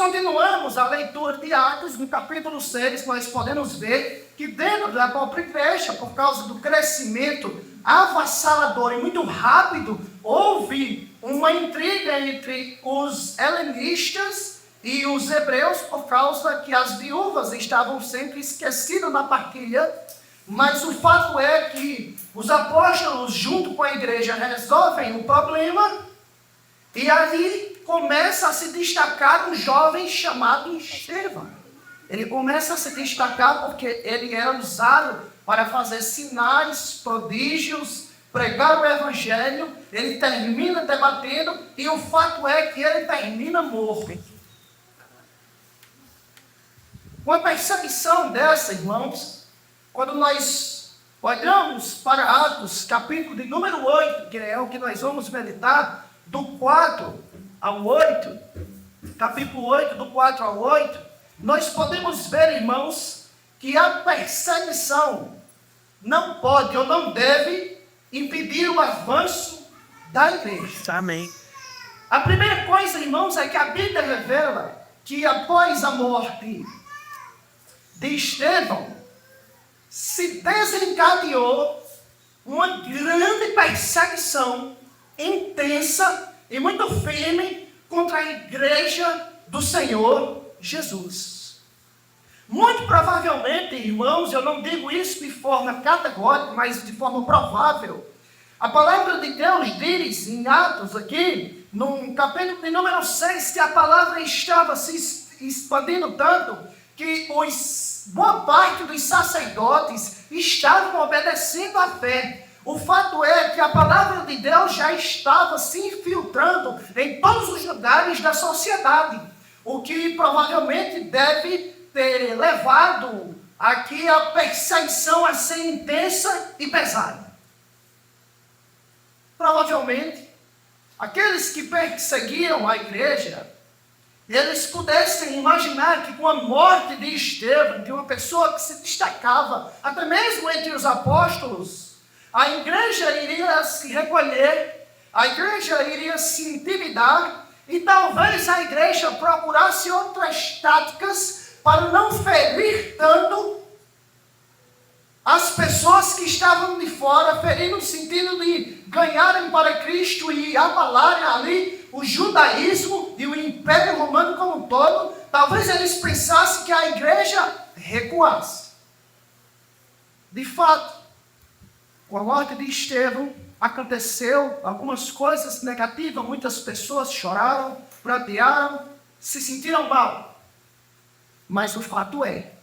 continuamos a leitura de Atos, no capítulo 6, nós podemos ver que dentro da própria igreja, por causa do crescimento avassalador e muito rápido, houve uma intriga entre os helenistas e os hebreus, por causa que as viúvas estavam sempre esquecidas na partilha. Mas o fato é que os apóstolos, junto com a igreja, resolvem o problema, e ali começa a se destacar um jovem chamado Estevão. Ele começa a se destacar porque ele era usado para fazer sinais, prodígios, pregar o evangelho. Ele termina debatendo, e o fato é que ele termina morto. Uma perseguição dessa, irmãos, quando nós olhamos para Atos, capítulo de número 8, que é o que nós vamos meditar, do 4 ao 8, capítulo 8, do 4 ao 8, nós podemos ver, irmãos, que a perseguição não pode ou não deve impedir o avanço da igreja. Amém. A primeira coisa, irmãos, é que a Bíblia revela que após a morte de Estevão, se desencadeou uma grande perseguição intensa e muito firme contra a igreja do Senhor Jesus. Muito provavelmente, irmãos, eu não digo isso de forma categórica, mas de forma provável, a palavra de Deus diz em Atos aqui, no capítulo de número 6, que a palavra estava se expandindo tanto que boa parte dos sacerdotes estavam obedecendo à fé. O fato é que a palavra de Deus já estava se infiltrando em todos os lugares da sociedade, o que provavelmente deve ter levado aqui a perseguição a ser intensa e pesada. Provavelmente, aqueles que perseguiam a igreja, eles pudessem imaginar que com a morte de Estevão, de uma pessoa que se destacava, até mesmo entre os apóstolos, a igreja iria se recolher, a igreja iria se intimidar, e talvez a igreja procurasse outras táticas para não ferir tanto as pessoas que estavam de fora, ferir no sentido de ganharem para Cristo e abalarem ali o judaísmo e o Império Romano como um todo. Talvez eles pensassem que a igreja recuasse. De fato, com a morte de Estevão, aconteceu algumas coisas negativas, muitas pessoas choraram, pratearam, se sentiram mal. Mas o fato é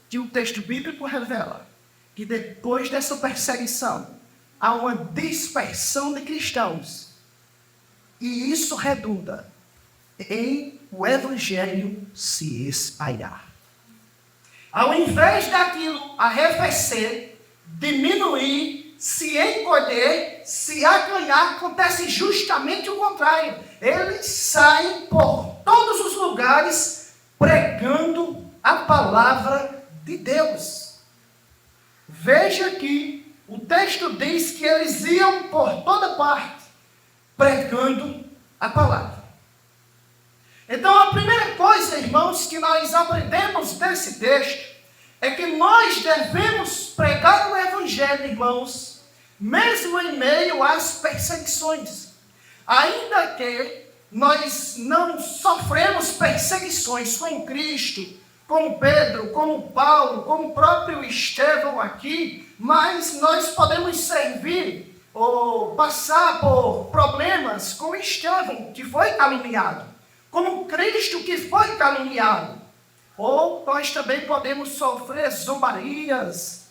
que o texto bíblico revela que depois dessa perseguição, há uma dispersão de cristãos. E isso redunda em o evangelho se espalhar. Ao invés daquilo arrefecer, diminuir, se encolher, se acanhar, acontece justamente o contrário. Eles saem por todos os lugares pregando a palavra de Deus. Veja que o texto diz que eles iam por toda parte pregando a palavra. Então, a primeira coisa, irmãos, que nós aprendemos desse texto é que nós devemos pregar o evangelho, irmãos, mesmo em meio às perseguições. Ainda que nós não sofremos perseguições com Cristo, como Pedro, como Paulo, como o próprio Estevão aqui, mas nós podemos servir ou passar por problemas com Estevão, que foi caluniado, como Cristo, que foi caluniado. Ou nós também podemos sofrer zombarias,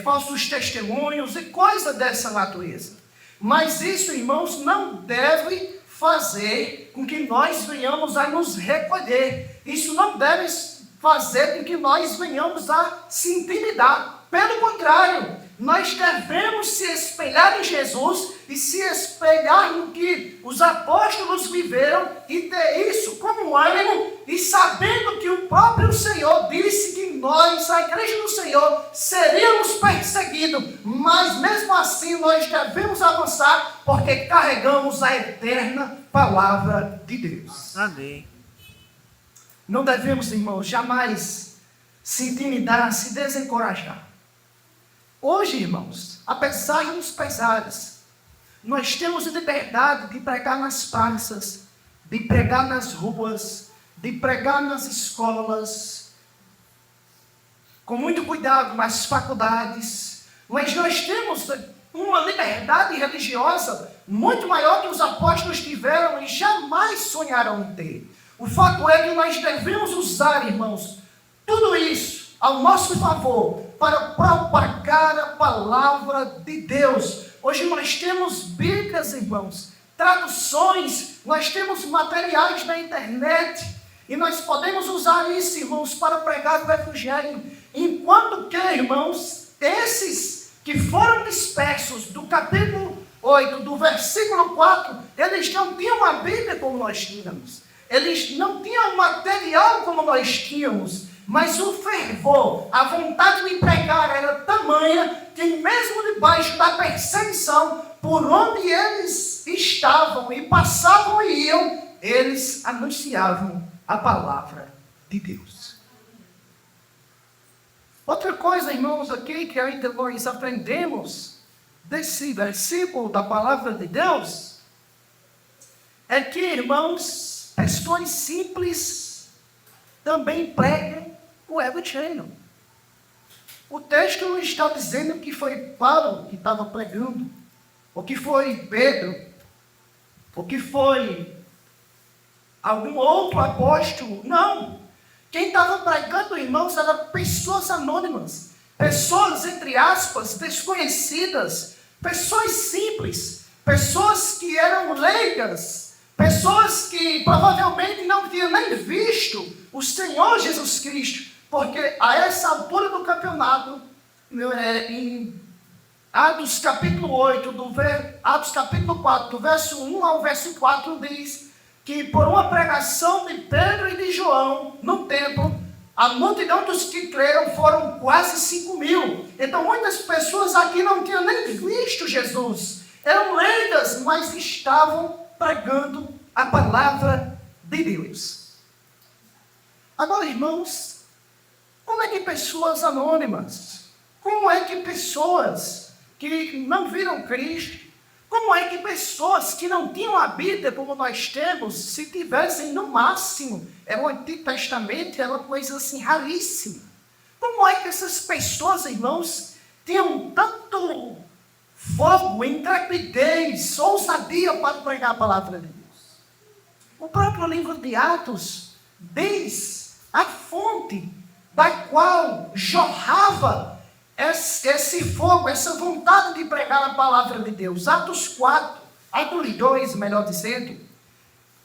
falsos testemunhos e coisas dessa natureza. Mas isso, irmãos, não deve fazer com que nós venhamos a nos recolher. Isso não deve fazer com que nós venhamos a se intimidar. Pelo contrário, nós devemos se espelhar em Jesus e se espelhar no que os apóstolos viveram e ter isso como ânimo, e sabendo que o próprio Senhor disse que nós, a igreja do Senhor, seríamos perseguidos, mas mesmo assim nós devemos avançar porque carregamos a eterna palavra de Deus. Amém. não devemos, irmãos, jamais se intimidar, se desencorajar. Hoje, irmãos, apesar dos pesares, nós temos liberdade de pregar nas praças, de pregar nas ruas, de pregar nas escolas, com muito cuidado nas faculdades, mas nós temos uma liberdade religiosa muito maior que os apóstolos tiveram e jamais sonharam em ter. O fato é que nós devemos usar, irmãos, tudo isso ao nosso favor para propagar a palavra de Deus. Hoje nós temos Bíblias, irmãos, traduções, nós temos materiais na internet e nós podemos usar isso, irmãos, para pregar o Evangelho. Enquanto que, irmãos, esses que foram dispersos do capítulo 8, do versículo 4, eles não tinham a Bíblia como nós tínhamos. Eles não tinham material como nós tínhamos. Mas o fervor, a vontade de pregar era tamanha que mesmo debaixo da perseguição, por onde eles estavam e passavam e iam, eles anunciavam a palavra de Deus. Outra coisa, irmãos, aqui que ainda nós aprendemos desse versículo da palavra de Deus, é que, irmãos, pessoas simples também pregam o Evangelho. O texto não está dizendo que foi Paulo que estava pregando, ou que foi Pedro, ou que foi algum outro apóstolo. Não. Quem estava pregando, irmãos, eram pessoas anônimas, pessoas, entre aspas, desconhecidas, pessoas simples, pessoas que eram leigas, pessoas que provavelmente não tinham nem visto o Senhor Jesus Cristo. Porque a essa altura do campeonato, em Atos capítulo 8, Atos capítulo 4, do verso 1 ao verso 4, diz que por uma pregação de Pedro e de João no templo, a multidão dos que creram foram quase 5.000. Então muitas pessoas aqui não tinham nem visto Jesus. Eram leigas, mas estavam pregando a palavra de Deus. Agora, irmãos, como é que pessoas anônimas, como é que pessoas que não viram Cristo, como é que pessoas que não tinham a Bíblia como nós temos, se tivessem no máximo, o Antigo Testamento era uma coisa assim raríssima. Como é que essas pessoas, irmãos, tinham tanto fogo, intrepidez, ousadia para pregar a palavra de Deus? O próprio livro de Atos diz a fonte da qual jorrava esse fogo, essa vontade de pregar a palavra de Deus. Atos 2, melhor dizendo,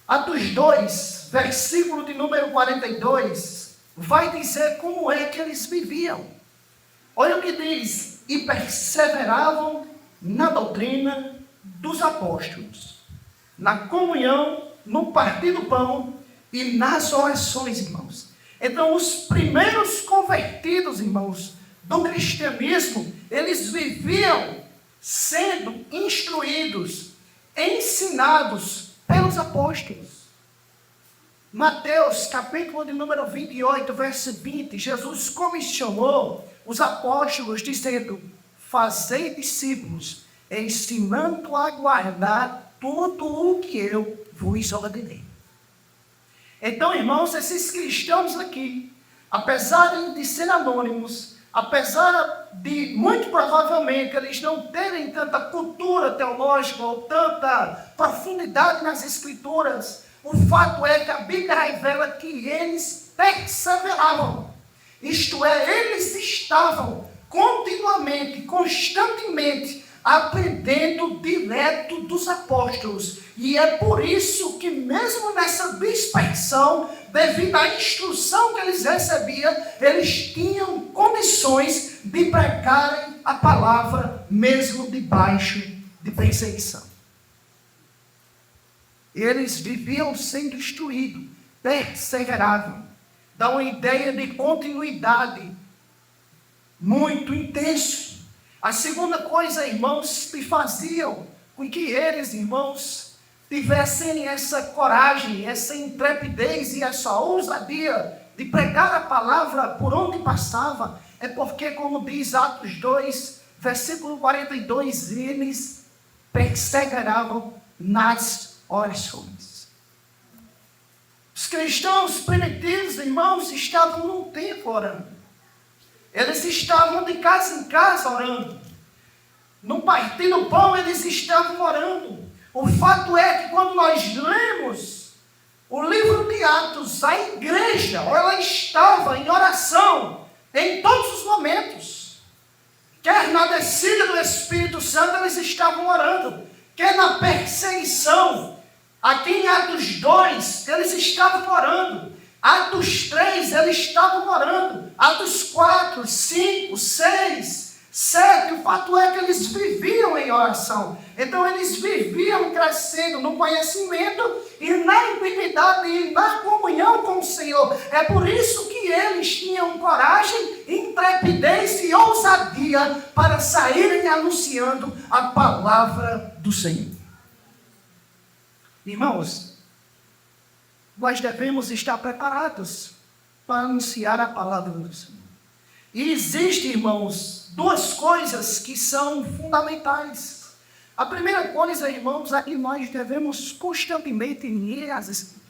Atos 2, versículo de número 42, vai dizer como é que eles viviam. Olha o que diz: e perseveravam na doutrina dos apóstolos, na comunhão, no partir do pão e nas orações, irmãos. Então, os primeiros convertidos, irmãos, do cristianismo, eles viviam sendo instruídos, ensinados pelos apóstolos. Mateus, capítulo de número 28, verso 20, Jesus comissionou os apóstolos dizendo: fazei discípulos, ensinando a guardar tudo o que eu vos ordenei. Então, irmãos, esses cristãos aqui, apesar de serem anônimos, apesar de, muito provavelmente, eles não terem tanta cultura teológica ou tanta profundidade nas Escrituras, o fato é que a Bíblia revela que eles perseveravam. Isto é, eles estavam continuamente, constantemente, aprendendo direto dos apóstolos. E é por isso que mesmo nessa dispersão, devido à instrução que eles recebiam, eles tinham condições de pregarem a palavra mesmo debaixo de perseguição. Eles viviam sendo instruídos, perseveravam. Dá uma ideia de continuidade muito intenso. A segunda coisa, irmãos, que faziam com que eles, irmãos, tivessem essa coragem, essa intrepidez e essa ousadia de pregar a palavra por onde passava, é porque, como diz Atos 2, versículo 42, eles perseveravam nas orações. Os cristãos primitivos, irmãos, estavam num templo orando. Eles estavam de casa em casa orando. No partir do pão, eles estavam orando. O fato é que quando nós lemos o livro de Atos, a igreja, ela estava em oração em todos os momentos. Quer na descida do Espírito Santo, eles estavam orando. Quer na perseguição. Aqui em Atos 2, eles estavam orando. Atos 3, eles estavam orando. Atos 4, 5, 6, 7, o fato é que eles viviam em oração. Então eles viviam crescendo no conhecimento e na intimidade e na comunhão com o Senhor. É por isso que eles tinham coragem, intrepidez e ousadia para saírem anunciando a palavra do Senhor. Irmãos, nós devemos estar preparados para anunciar a palavra do Senhor. E existem, irmãos, duas coisas que são fundamentais. A primeira coisa, irmãos, é que nós devemos constantemente ler as Escrituras.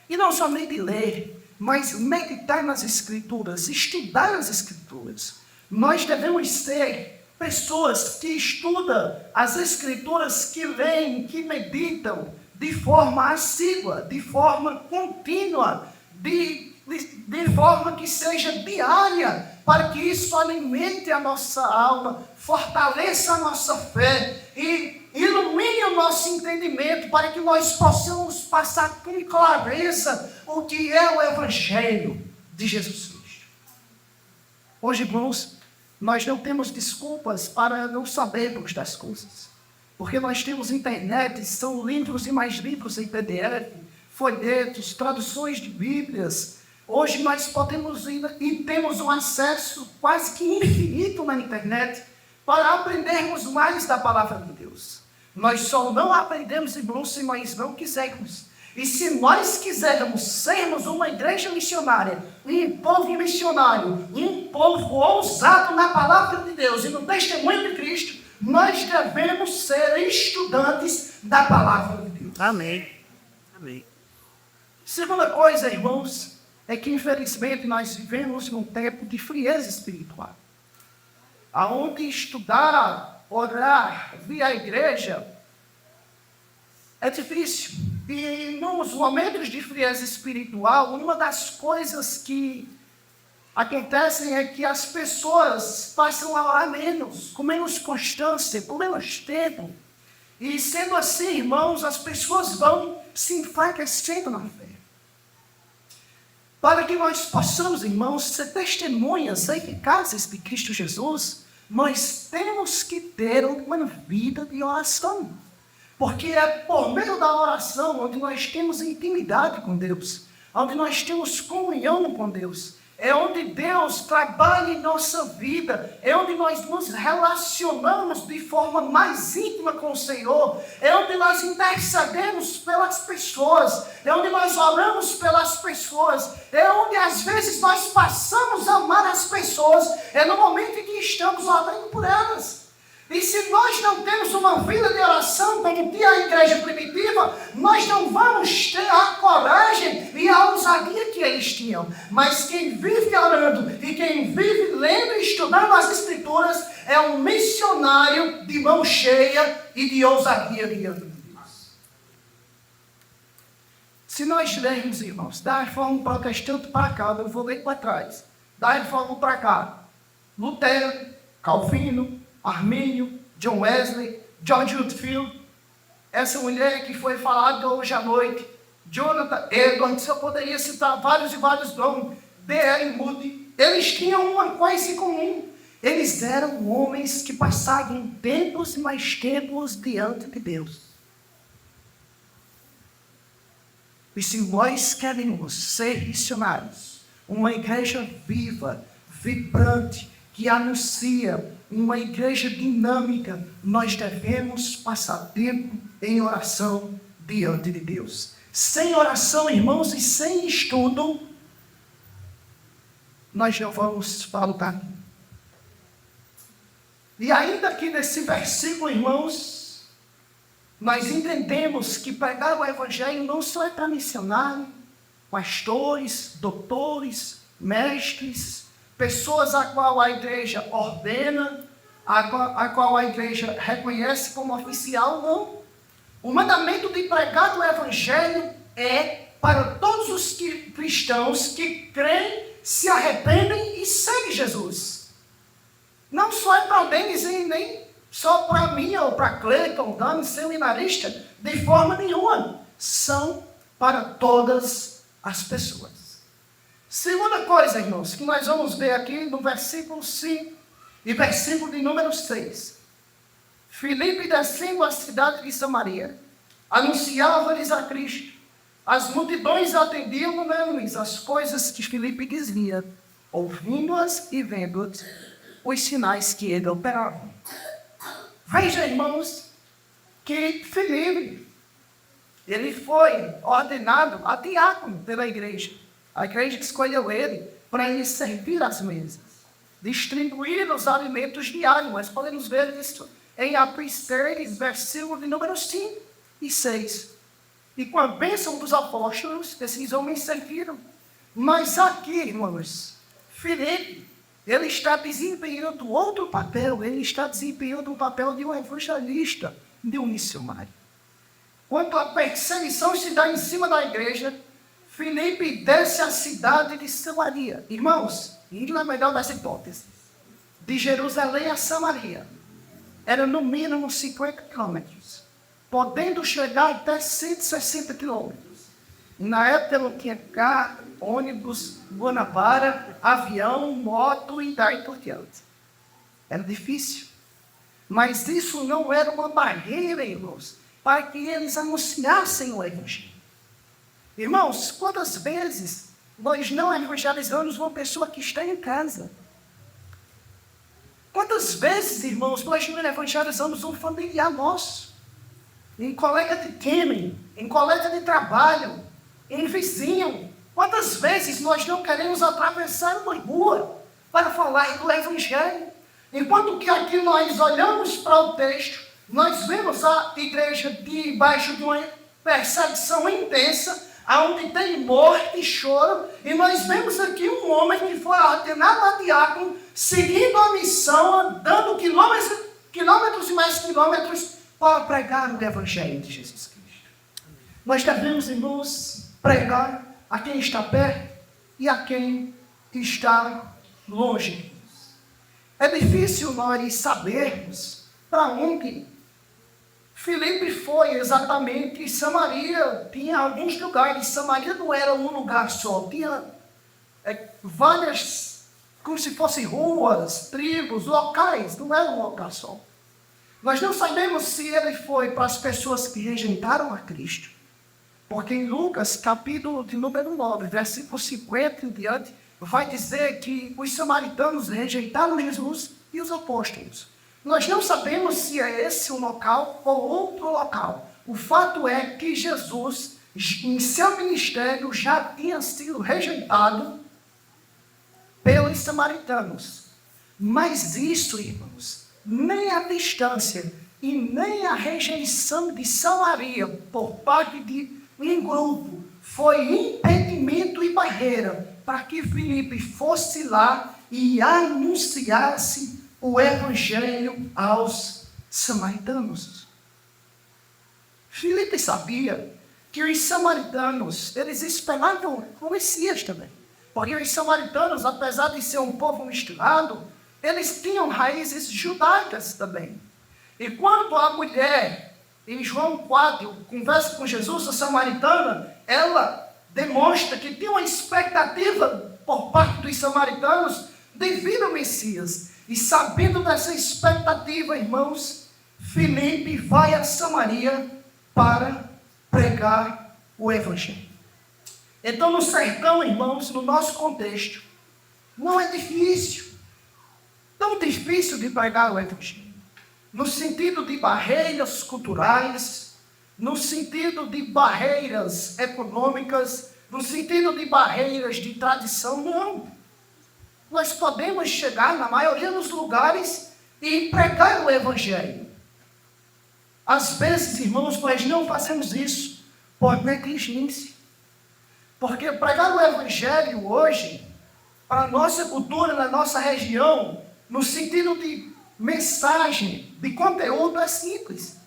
E não somente ler, mas meditar nas Escrituras, estudar as Escrituras. Nós devemos ser pessoas que estudam as Escrituras, que leem, que meditam de forma assídua, de forma contínua, de forma que seja diária, para que isso alimente a nossa alma, fortaleça a nossa fé e ilumine o nosso entendimento, para que nós possamos passar com clareza o que é o Evangelho de Jesus Cristo. Hoje, irmãos, nós não temos desculpas para não sabermos das coisas, porque nós temos internet, são livros e mais livros em PDF, folhetos, traduções de Bíblias. Hoje nós podemos ir e temos um acesso quase que infinito na internet para aprendermos mais da palavra de Deus. Nós só não aprendemos, irmãos, se nós não quisermos. E se nós quisermos sermos uma igreja missionária, um povo missionário, um povo ousado na palavra de Deus e no testemunho de Cristo, nós devemos ser estudantes da palavra de Deus. Amém. Amém. Segunda coisa, irmãos, é que infelizmente nós vivemos num tempo de frieza espiritual, aonde estudar, orar, vir à igreja é difícil. E nos momentos de frieza espiritual, uma das coisas que acontecem é que as pessoas passam a orar menos, com menos constância, com menos tempo. E sendo assim, irmãos, as pessoas vão se enfraquecendo na fé. Para que nós possamos, irmãos, ser testemunhas eficazes de Cristo Jesus, nós temos que ter uma vida de oração. Porque é por meio da oração onde nós temos intimidade com Deus, onde nós temos comunhão com Deus, é onde Deus trabalha em nossa vida, é onde nós nos relacionamos de forma mais íntima com o Senhor, é onde nós intercedemos pelas pessoas, é onde nós oramos pelas pessoas, é onde às vezes nós passamos a amar as pessoas, é no momento em que estamos orando por elas. E se nós não temos uma vida de oração como tinha a igreja primitiva, nós não vamos ter a coragem e a ousadia que eles tinham. Mas quem vive orando e quem vive lendo e estudando as Escrituras é um missionário de mão cheia e de ousadia diante de Deus. Se nós lermos, irmãos, da reforma protestante para cá, eu vou ler para trás, da reforma para cá, Lutero, Calvino, Armínio, John Wesley, George Whitefield, essa mulher que foi falada hoje à noite, Jonathan Edwards, eu poderia citar vários e vários nomes, D.L. Moody, eles tinham uma coisa em comum, eles eram homens que passavam tempos e mais tempos diante de Deus. E se nós queremos ser missionários, uma igreja viva, vibrante, que anuncia uma igreja dinâmica, nós devemos passar tempo em oração diante de Deus. Sem oração, irmãos, e sem estudo, nós não vamos para o caminho. E ainda que nesse versículo, irmãos, nós entendemos que pregar o Evangelho não só é para missionário, pastores, doutores, mestres, pessoas a qual a igreja ordena, a qual a igreja reconhece como oficial, não. O mandamento de pregar o Evangelho é para todos os cristãos que creem, se arrependem e seguem Jesus. Não só é para Denis e nem só para mim ou para Cleiton, Dani, seminarista, de forma nenhuma. São para todas as pessoas. Segunda coisa, irmãos, que nós vamos ver aqui no versículo 5 e versículo de número 6. Filipe, descendo a cidade de Samaria, anunciava-lhes a Cristo. As multidões atendiam neles as coisas que Filipe dizia, ouvindo-as e vendo-as, os sinais que ele operava. Veja, irmãos, que Filipe, ele foi ordenado a diácono pela igreja. A igreja escolheu ele para ele servir as mesas, distribuir os alimentos diários. Nós podemos ver isso em Atos 3, versículo de número 5 e 6. E com a bênção dos apóstolos, esses homens serviram. Mas aqui, irmãos, Filipe, ele está desempenhando outro papel. Ele está desempenhando o papel de um evangelista, de um missionário. Quando a perseguição se dá em cima da igreja, Filipe desce à cidade de Samaria. Irmãos, indo na melhor das hipóteses, de Jerusalém a Samaria, era no mínimo 50 quilômetros, podendo chegar até 160 quilômetros. Na época não tinha carro, ônibus, Guanabara, avião, moto e daí por diante. Era difícil. Mas isso não era uma barreira, irmãos, para que eles anunciassem o Evangelho. Irmãos, quantas vezes nós não evangelizamos uma pessoa que está em casa? Quantas vezes, irmãos, nós não evangelizamos um familiar nosso? Em colega de time, em colega de trabalho, em vizinho. Quantas vezes nós não queremos atravessar uma rua para falar do Evangelho? Enquanto que aqui nós olhamos para o texto, nós vemos a igreja debaixo de uma perseguição intensa, onde tem morte e choro, e nós vemos aqui um homem que foi ordenado a diácono, seguindo a missão, andando quilômetros e mais quilômetros, para pregar o Evangelho de Jesus Cristo. Nós devemos, irmãos, pregar a quem está perto e a quem está longe. É difícil nós sabermos para onde Filipe foi exatamente. Samaria tinha alguns lugares. Samaria não era um lugar só, tinha várias, como se fossem ruas, tribos, locais, não era um local só. Nós não sabemos se ele foi para as pessoas que rejeitaram a Cristo, porque em Lucas, capítulo de número 9, versículo 50 em diante, vai dizer que os samaritanos rejeitaram Jesus e os apóstolos. Nós não sabemos se é esse um local ou outro local. O fato é que Jesus, em seu ministério, já tinha sido rejeitado pelos samaritanos. Mas isso, irmãos, nem a distância e nem a rejeição de Samaria por parte de um grupo foi impedimento e barreira para que Filipe fosse lá e anunciasse o Evangelho aos samaritanos. Filipe sabia que os samaritanos, eles esperavam o Messias também. Porque os samaritanos, apesar de ser um povo misturado, eles tinham raízes judaicas também. E quando a mulher, em João 4, conversa com Jesus, a samaritana, ela demonstra que tinha uma expectativa por parte dos samaritanos devido ao Messias. E sabendo dessa expectativa, irmãos, Filipe vai a Samaria para pregar o Evangelho. Então, no sertão, irmãos, no nosso contexto, não é difícil, tão difícil de pregar o Evangelho. No sentido de barreiras culturais, no sentido de barreiras econômicas, no sentido de barreiras de tradição, não. Nós podemos chegar na maioria dos lugares e pregar o Evangelho. Às vezes, irmãos, nós não fazemos isso por negligência. Porque pregar o Evangelho hoje, para a nossa cultura, na nossa região, no sentido de mensagem, de conteúdo, é simples.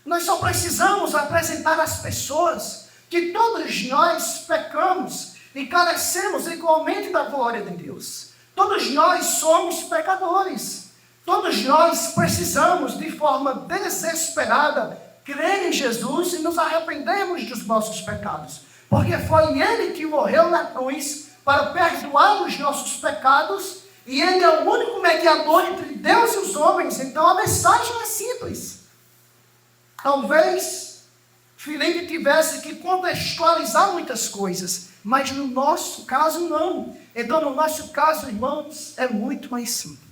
Nós só precisamos apresentar às pessoas que todos nós pecamos e carecemos igualmente da glória de Deus. Todos nós somos pecadores. Todos nós precisamos, de forma desesperada, crer em Jesus e nos arrependermos dos nossos pecados. Porque foi Ele que morreu na cruz para perdoar os nossos pecados e Ele é o único mediador entre Deus e os homens. Então a mensagem é simples. Talvez Filipe tivesse que contextualizar muitas coisas, mas no nosso caso não. Então no nosso caso, irmãos, é muito mais simples.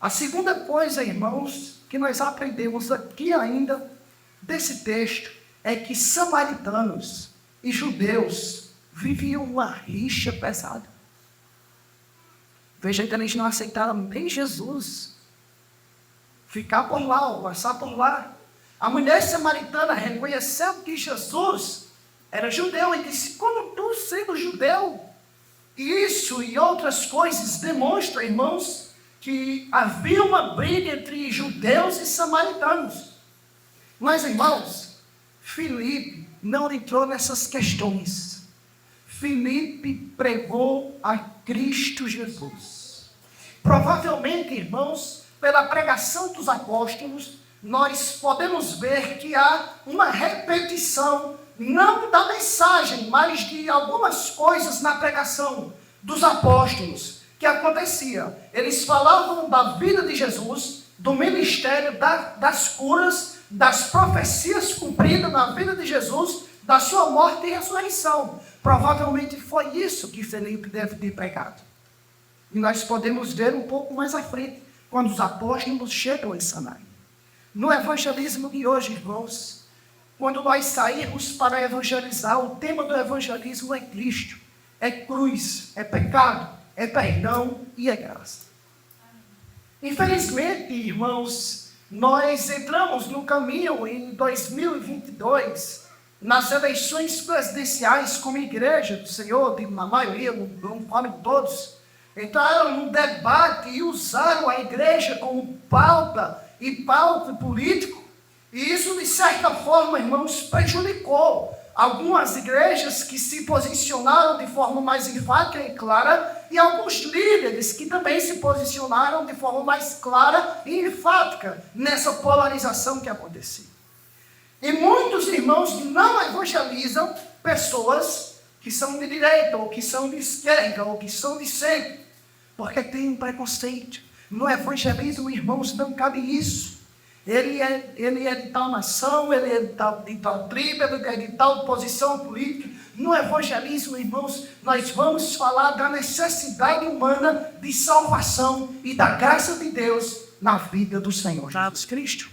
A segunda coisa, irmãos, que nós aprendemos aqui ainda desse texto é que samaritanos e judeus viviam uma rixa pesada. Veja que eles não aceitaram nem Jesus ficar por lá ou passar por lá. A mulher samaritana reconheceu que Jesus era judeu e disse: como tu sendo judeu? E isso e outras coisas demonstram, irmãos, que havia uma briga entre judeus e samaritanos. Mas, irmãos, Filipe não entrou nessas questões. Filipe pregou a Cristo Jesus. Provavelmente, irmãos, pela pregação dos apóstolos, nós podemos ver que há uma repetição, não da mensagem, mas de algumas coisas na pregação dos apóstolos que acontecia. Eles falavam da vida de Jesus, do ministério, das curas, das profecias cumpridas na vida de Jesus, da sua morte e ressurreição. Provavelmente foi isso que Filipe deve ter pregado. E nós podemos ver um pouco mais à frente, quando os apóstolos chegam em Samaria. No evangelismo de hoje, irmãos, quando nós sairmos para evangelizar, o tema do evangelismo é Cristo, é cruz, é pecado, é perdão e é graça. Infelizmente, irmãos, nós entramos no caminho em 2022, nas eleições presidenciais como igreja do Senhor, na maioria, não falo de todos, entraram num debate e usaram a igreja como pauta e palco político, e isso, de certa forma, irmãos, prejudicou algumas igrejas que se posicionaram de forma mais enfática e clara, e alguns líderes que também se posicionaram de forma mais clara e enfática nessa polarização que acontecia. E muitos irmãos não evangelizam pessoas que são de direita, ou que são de esquerda, ou que são de centro, porque tem um preconceito. No evangelismo, irmãos, não cabe isso. Ele é de tal nação, ele é de tal tribo, ele é de tal posição política. No evangelismo, irmãos, nós vamos falar da necessidade humana de salvação e da graça de Deus na vida do Senhor Jesus Cristo.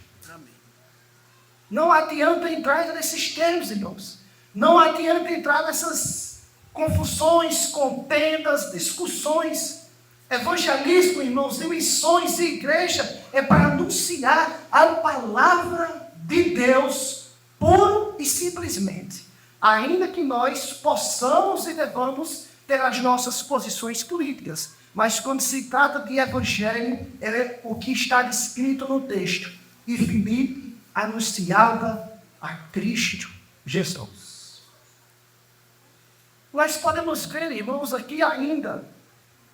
Não adianta entrar nesses termos, irmãos. Não adianta entrar nessas confusões, contendas, discussões. Evangelismo, irmãos, e missões e igreja é para anunciar a palavra de Deus puro e simplesmente. Ainda que nós possamos e devamos ter as nossas posições políticas. Mas quando se trata de evangelho, é o que está descrito no texto. E Filipe anunciava a Cristo Jesus. Nós podemos ver, irmãos, aqui ainda,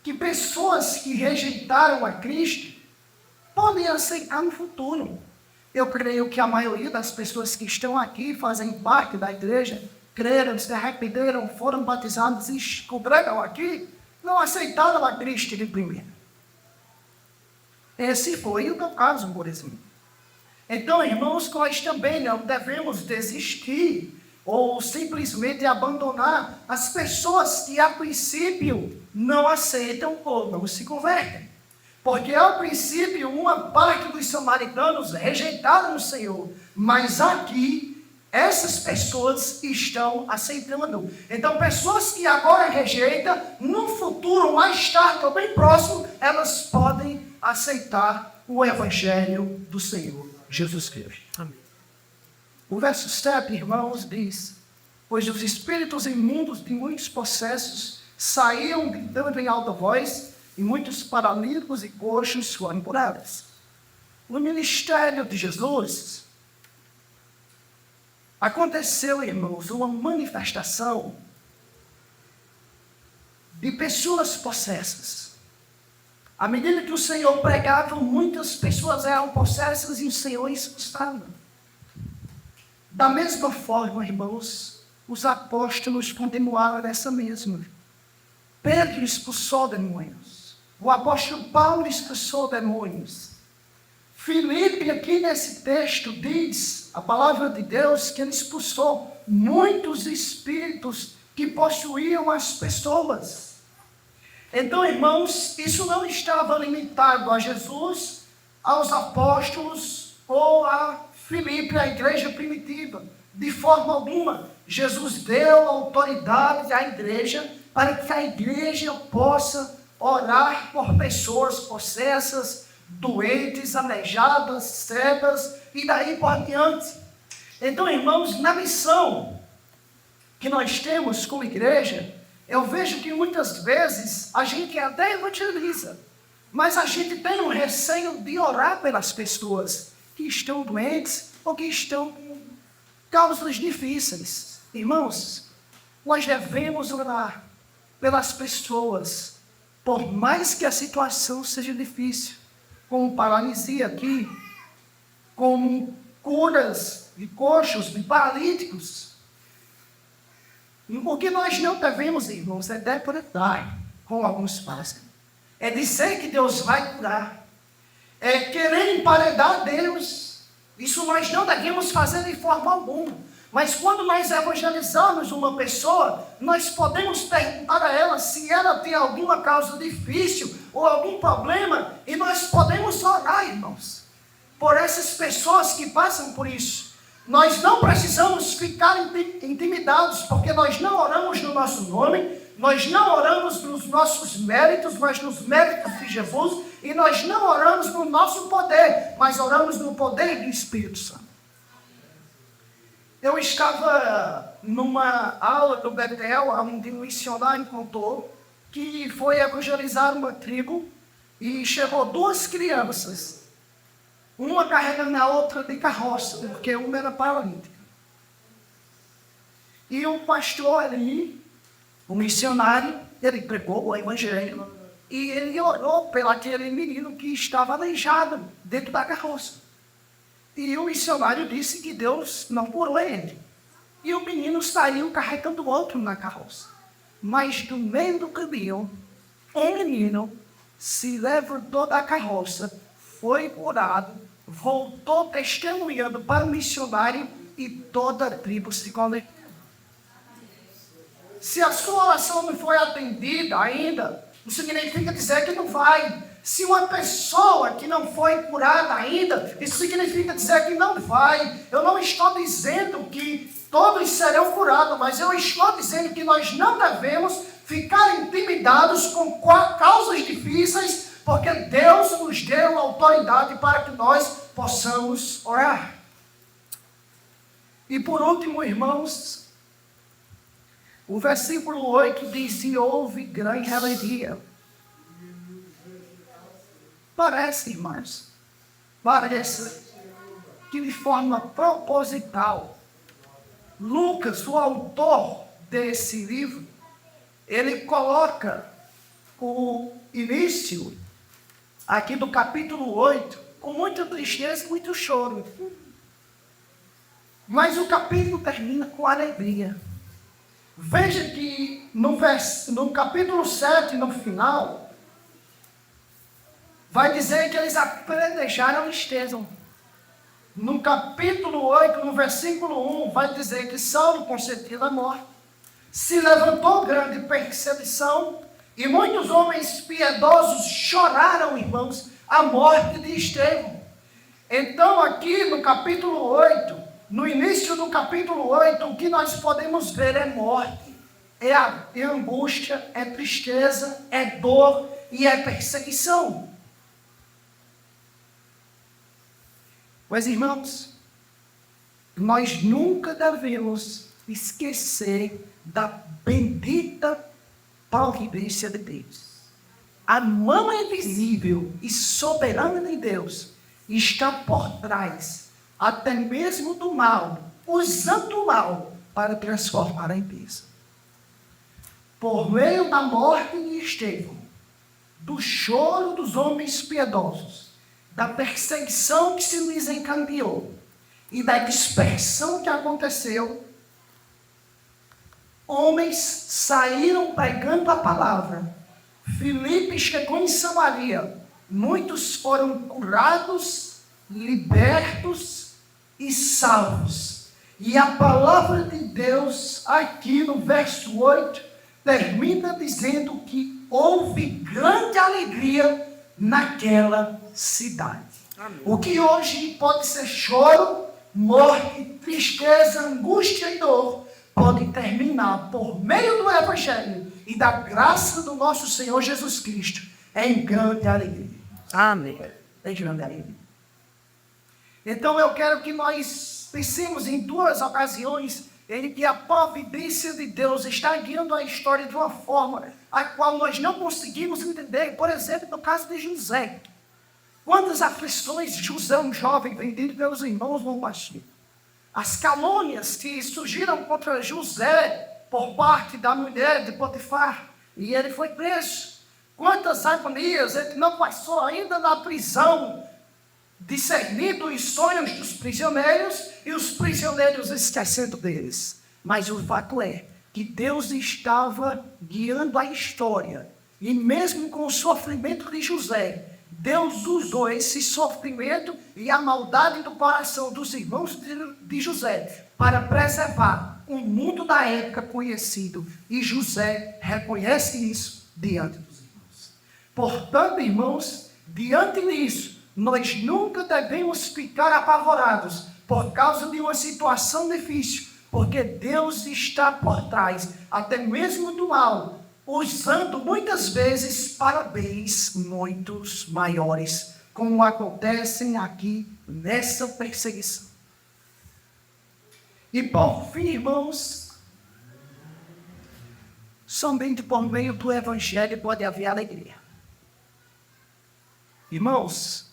que pessoas que rejeitaram a Cristo podem aceitar no futuro. Eu creio que a maioria das pessoas que estão aqui, fazem parte da igreja, creram, se arrependeram, foram batizados e congregam aqui, não aceitaram a Cristo de primeiro. Esse foi o meu caso, por exemplo. Então, irmãos, nós também não devemos desistir ou simplesmente abandonar as pessoas que a princípio não aceitam ou não se convertem. Porque ao princípio uma parte dos samaritanos rejeitaram o Senhor, mas aqui essas pessoas estão aceitando. Então, pessoas que agora rejeitam, no futuro, mais tarde ou bem próximo, elas podem aceitar o Evangelho do Senhor Jesus Cristo. Amém. O verso 7, irmãos, diz: pois os espíritos imundos de muitos possessos saíam gritando em alta voz, e muitos paralíticos e coxos foram curados. No ministério de Jesus, aconteceu, irmãos, uma manifestação de pessoas possessas. À medida que o Senhor pregava, muitas pessoas eram possessas e o Senhor expulsava. Da mesma forma, irmãos, os apóstolos continuaram dessa mesma. Pedro expulsou demônios. O apóstolo Paulo expulsou demônios. Filipe, aqui nesse texto, diz a palavra de Deus que ele expulsou muitos espíritos que possuíam as pessoas. Então, irmãos, isso não estava limitado a Jesus, aos apóstolos ou a Filipe, a igreja primitiva. De forma alguma, Jesus deu autoridade à igreja para que a igreja possa orar por pessoas possessas, doentes, aleijadas, cegas e daí por diante. Então, irmãos, na missão que nós temos como igreja, eu vejo que muitas vezes a gente até evangeliza, mas a gente tem um receio de orar pelas pessoas que estão doentes ou que estão com causas difíceis. Irmãos, nós devemos orar pelas pessoas, por mais que a situação seja difícil, como paralisia aqui, como curas de coxos, de paralíticos. O que nós não devemos, irmãos, é depredar, como alguns fazem. É dizer que Deus vai curar. É querer emparedar Deus. Isso nós não devemos fazer de forma alguma. Mas quando nós evangelizamos uma pessoa, nós podemos perguntar a ela se ela tem alguma causa difícil ou algum problema, e nós podemos orar, irmãos, por essas pessoas que passam por isso. Nós não precisamos ficar intimidados, porque nós não oramos no nosso nome, nós não oramos nos nossos méritos, mas nos méritos de Jesus, e nós não oramos no nosso poder, mas oramos no poder do Espírito Santo. Eu estava numa aula do Betel, onde um missionário contou que foi evangelizar uma tribo e chegou duas crianças, uma carregando a outra de carroça, porque uma era paralítica. E o pastor ali, o missionário, ele pregou o evangelho e ele orou pelo aquele menino que estava aleijado dentro da carroça. E o missionário disse que Deus não curou ele. E o menino saiu carregando o outro na carroça. Mas no meio do caminho, um menino se levantou da carroça, foi curado, voltou testemunhando para o missionário e toda a tribo se converteu. Se a sua oração não foi atendida ainda, não significa dizer que não vai. Se uma pessoa que não foi curada ainda, isso significa dizer que não vai. Eu não estou dizendo que todos serão curados, mas eu estou dizendo que nós não devemos ficar intimidados com causas difíceis, porque Deus nos deu autoridade para que nós possamos orar. E por último, irmãos, o versículo 8 diz: e houve grande rebeldia. Parece, irmãos, parece que de forma proposital, Lucas, o autor desse livro, ele coloca o início aqui do capítulo 8 com muita tristeza e muito choro. Mas o capítulo termina com alegria. Veja que no capítulo 7, no final, vai dizer que eles apedrejaram Estevão. No capítulo 8, no versículo 1, vai dizer que Saulo, consentido a morte, se levantou grande perseguição e muitos homens piedosos choraram, irmãos, a morte de Estevão. Então, aqui no capítulo 8, no início do capítulo 8, o que nós podemos ver é morte, é angústia, é tristeza, é dor e é perseguição. Mas, irmãos, nós nunca devemos esquecer da bendita providência de Deus. A mão invisível e soberana de Deus está por trás, até mesmo do mal, usando o mal para transformar em bênção. Por meio da morte de Estevão, do choro dos homens piedosos, da perseguição que se lhes encaminhou e da dispersão que aconteceu, homens saíram pregando a palavra. Filipe chegou em Samaria. Muitos foram curados, libertos e salvos. E a palavra de Deus, aqui no verso 8, termina dizendo que houve grande alegria naquela cidade. Amém. O que hoje pode ser choro, morte, tristeza, angústia e dor, pode terminar por meio do Evangelho e da graça do nosso Senhor Jesus Cristo em grande alegria. Amém. Em grande alegria. Então eu quero que nós pensemos em duas ocasiões em que a providência de Deus está guiando a história de uma forma a qual nós não conseguimos entender. Por exemplo, no caso de José. Quantas aflições José, um jovem vendido pelos irmãos no Egito. As calúnias que surgiram contra José por parte da mulher de Potifar, e ele foi preso. Quantas agonias ele não passou ainda na prisão, discernindo os sonhos dos prisioneiros e os prisioneiros esquecendo deles. Mas o fato é que Deus estava guiando a história, e mesmo com o sofrimento de José, Deus usou esse sofrimento e a maldade do coração dos irmãos de José para preservar o mundo da época conhecido. E José reconhece isso diante dos irmãos. Portanto, irmãos, diante disso, nós nunca devemos ficar apavorados por causa de uma situação difícil, porque Deus está por trás, até mesmo do mal, usando muitas vezes para bens muito maiores, como acontecem aqui nessa perseguição. E por fim, irmãos, somente por meio do Evangelho pode haver alegria. Irmãos,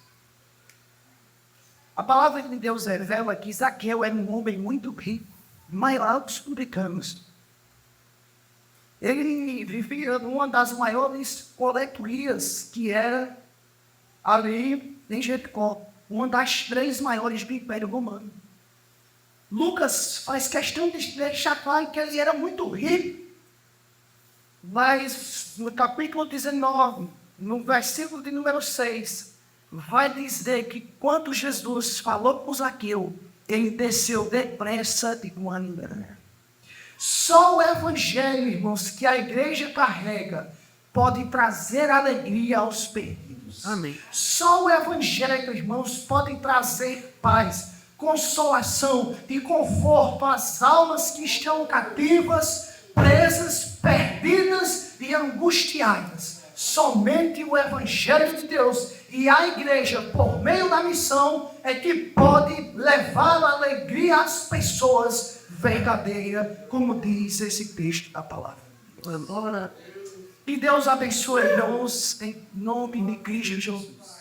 a palavra de Deus revela que Zaqueu era um homem muito rico, maior que os publicanos. Ele vivia numa das maiores coletorias que era ali em Jericó, uma das 3 maiores do Império Romano. Lucas faz questão de deixar claro que ele era muito rico, mas no capítulo 19, no versículo de número 6, vai dizer que quando Jesus falou com Zaqueu, ele desceu depressa de uma andar. Só o Evangelho, irmãos, que a igreja carrega, pode trazer alegria aos perdidos. Amém. Só o Evangelho, irmãos, pode trazer paz, consolação e conforto às almas que estão cativas, presas, perdidas e angustiadas. Somente o Evangelho de Deus e a igreja, por meio da missão, é que pode levar alegria às pessoas verdadeira, como diz esse texto da palavra. Que Deus abençoe, irmãos, em nome de Cristo Jesus.